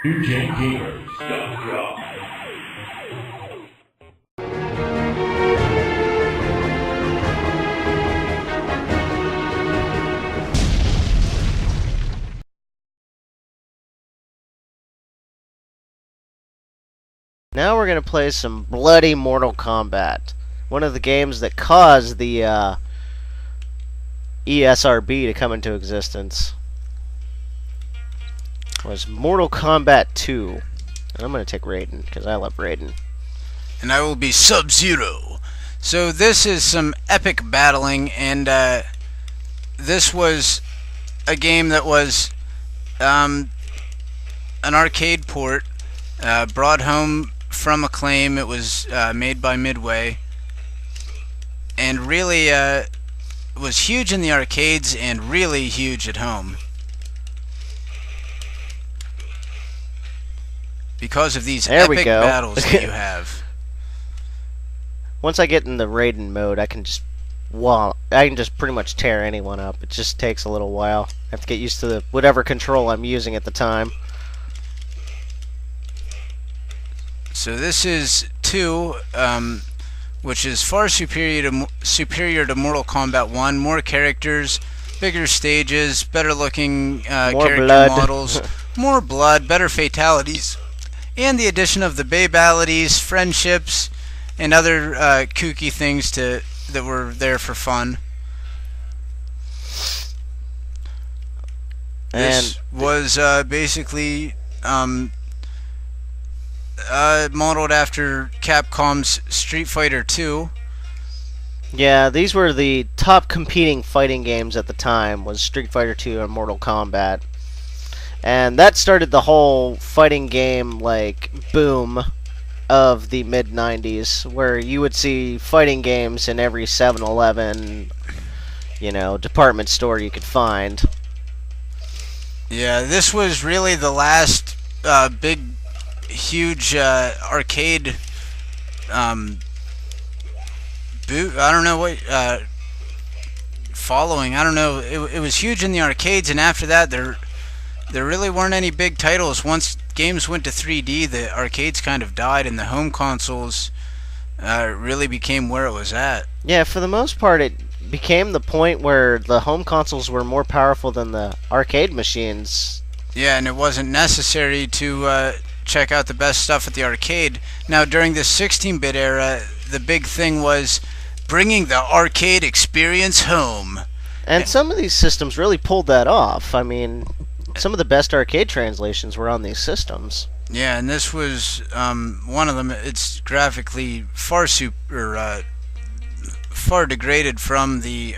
NewGenGamers.com. Now we're going to play some bloody Mortal Kombat. One of the games that caused the ESRB to come into existence was Mortal Kombat 2. And I'm going to take Raiden, because I love Raiden. And I will be Sub-Zero. So this is some epic battling, and this was a game that was an arcade port brought home from Acclaim. It was made by Midway, and really was huge in the arcades and really huge at home because of these epic battles that you have. Once I get in the Raiden mode, I can just pretty much tear anyone up. It just takes a little while. I have to get used to whatever control I'm using at the time. So this is 2, which is far superior to Mortal Kombat 1. More characters, bigger stages, better looking character models, more blood, better fatalities, and the addition of the babalities, friendships, and other kooky things that were there for fun. This was basically modeled after Capcom's Street Fighter 2. Yeah, these were the top competing fighting games at the time, was Street Fighter 2 and Mortal Kombat. And that started the whole fighting game, like, boom of the mid-90s, where you would see fighting games in every 7-Eleven, department store you could find. Yeah, this was really the last big huge arcade boot. I don't know what following. I don't know. It was huge in the arcades, and after that, there really weren't any big titles. Once games went to 3D, the arcades kind of died, and the home consoles really became where it was at. Yeah, for the most part, it became the point where the home consoles were more powerful than the arcade machines. Yeah, and it wasn't necessary to check out the best stuff at the arcade. Now, during the 16-bit era, the big thing was bringing the arcade experience home. And some of these systems really pulled that off. I mean, some of the best arcade translations were on these systems. Yeah, and this was one of them. It's graphically far degraded from the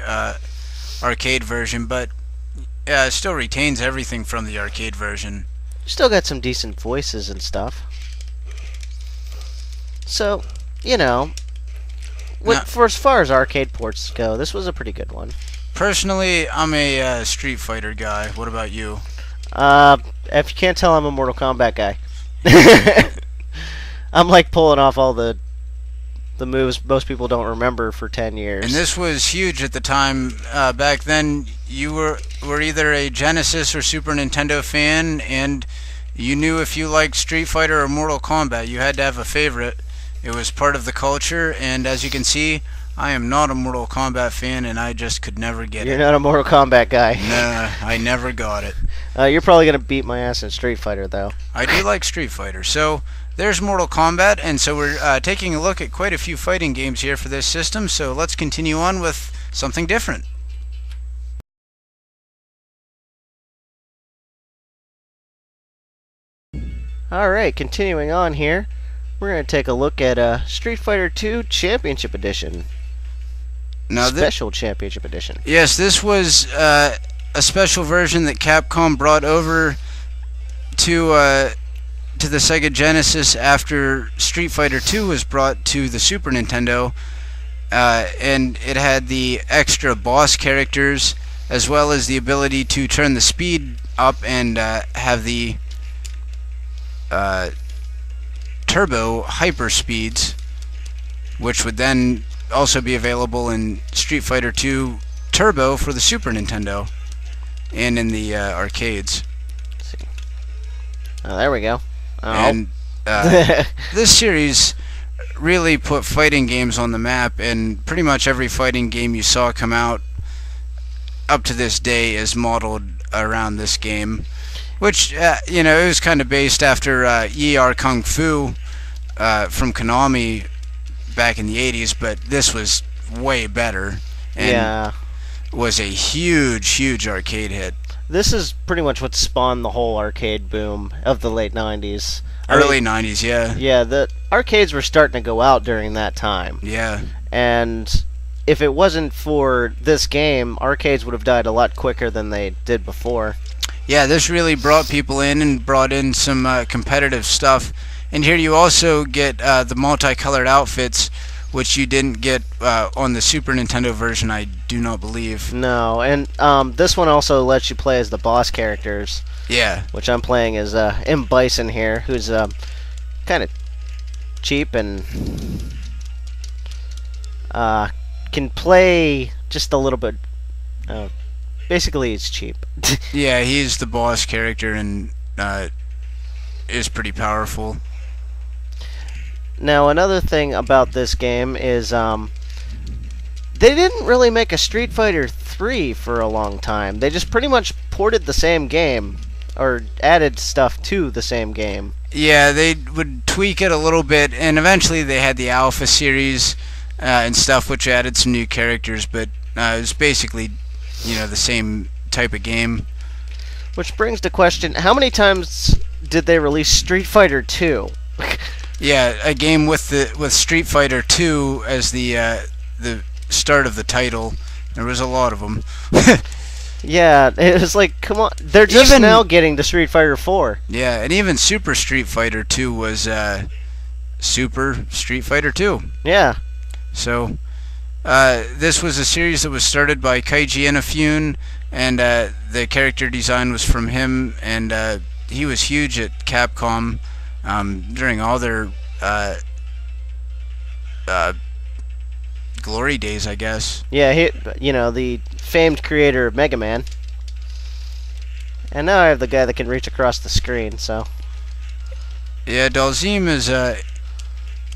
arcade version, but it still retains everything from the arcade version. Still got some decent voices and stuff. So, for as far as arcade ports go, this was a pretty good one. Personally, I'm a Street Fighter guy. What about you? If you can't tell, I'm a Mortal Kombat guy. I'm like pulling off all the moves most people don't remember for 10 years. And this was huge at the time. Back then, you were either a Genesis or Super Nintendo fan, and you knew if you liked Street Fighter or Mortal Kombat, you had to have a favorite. It was part of the culture, and as you can see, I am not a Mortal Kombat fan, and I just could never get it. You're not a Mortal Kombat guy. Nah, I never got it. You're probably going to beat my ass in Street Fighter, though. I do like Street Fighter. So there's Mortal Kombat, and so we're taking a look at quite a few fighting games here for this system, so let's continue on with something different. Alright, continuing on here, we're going to take a look at Street Fighter 2 Championship Edition. Now Special Championship Edition. Yes, this was a special version that Capcom brought over to the Sega Genesis after Street Fighter 2 was brought to the Super Nintendo, and it had the extra boss characters as well as the ability to turn the speed up and have the turbo hyper speeds, which would then also be available in Street Fighter 2 Turbo for the Super Nintendo and in the arcades. Let's see. Oh, there we go. Oh. And this series really put fighting games on the map, and pretty much every fighting game you saw come out up to this day is modeled around this game, which it was kind of based after ER Kung Fu from Konami back in the 80s, but this was way better and was a huge arcade hit. This is pretty much what spawned the whole arcade boom of the late 90s. Early 90s, yeah. Yeah, the arcades were starting to go out during that time. Yeah. And if it wasn't for this game, arcades would have died a lot quicker than they did before. Yeah, this really brought people in and brought in some competitive stuff. And here you also get the multicolored outfits, which you didn't get on the Super Nintendo version, I do not believe. No, and this one also lets you play as the boss characters. Yeah. Which I'm playing as M. Bison here, who's kind of cheap and can play just a little bit. Basically, he's cheap. Yeah, he's the boss character and is pretty powerful. Now, another thing about this game is they didn't really make a Street Fighter 3 for a long time. They just pretty much ported the same game, or added stuff to the same game. Yeah, they would tweak it a little bit, and eventually they had the Alpha series and stuff, which added some new characters, but it was basically, the same type of game. Which brings the question, how many times did they release Street Fighter 2? Yeah, a game with Street Fighter 2 as the start of the title. There was a lot of them. Yeah, it was like, come on, they're just now getting to Street Fighter 4. Yeah, and even Super Street Fighter 2 was Super Street Fighter 2. Yeah. So, this was a series that was started by Keiji Inafune, and the character design was from him, and he was huge at Capcom during all their glory days, I guess. Yeah, the famed creator of Mega Man. And now I have the guy that can reach across the screen, so... Yeah, Dalzim is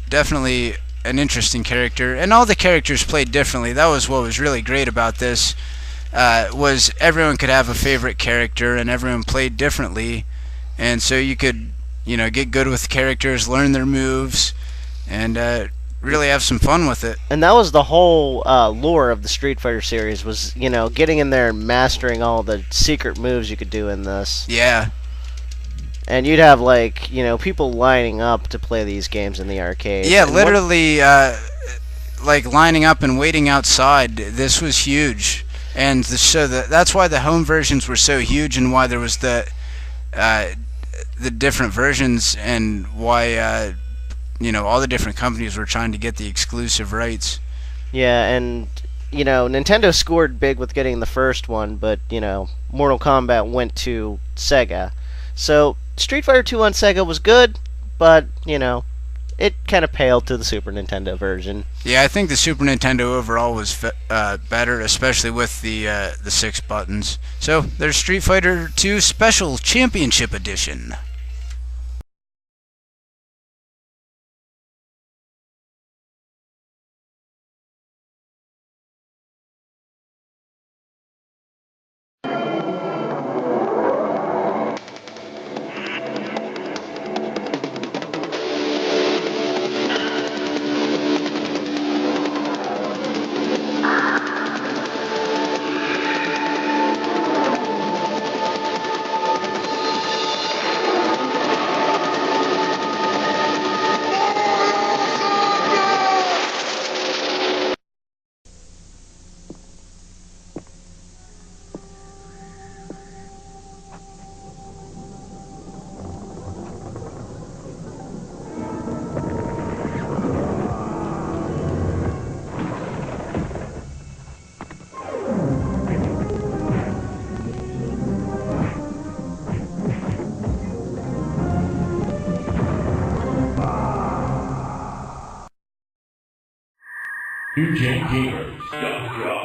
definitely an interesting character, and all the characters played differently. That was what was really great about this, was everyone could have a favorite character, and everyone played differently, and so you could, get good with characters, learn their moves, and really have some fun with it. And that was the whole lore of the Street Fighter series, was, getting in there and mastering all the secret moves you could do in this. Yeah. And you'd have, people lining up to play these games in the arcade. Yeah, and literally, lining up and waiting outside. This was huge. And so that's why the home versions were so huge, and why there was the different versions, and why... all the different companies were trying to get the exclusive rights. Yeah, and, Nintendo scored big with getting the first one, but, Mortal Kombat went to Sega. So, Street Fighter 2 on Sega was good, but, it kind of paled to the Super Nintendo version. Yeah, I think the Super Nintendo overall was better, especially with the 6 buttons. So, there's Street Fighter 2 Special Championship Edition. DJ Gamers.com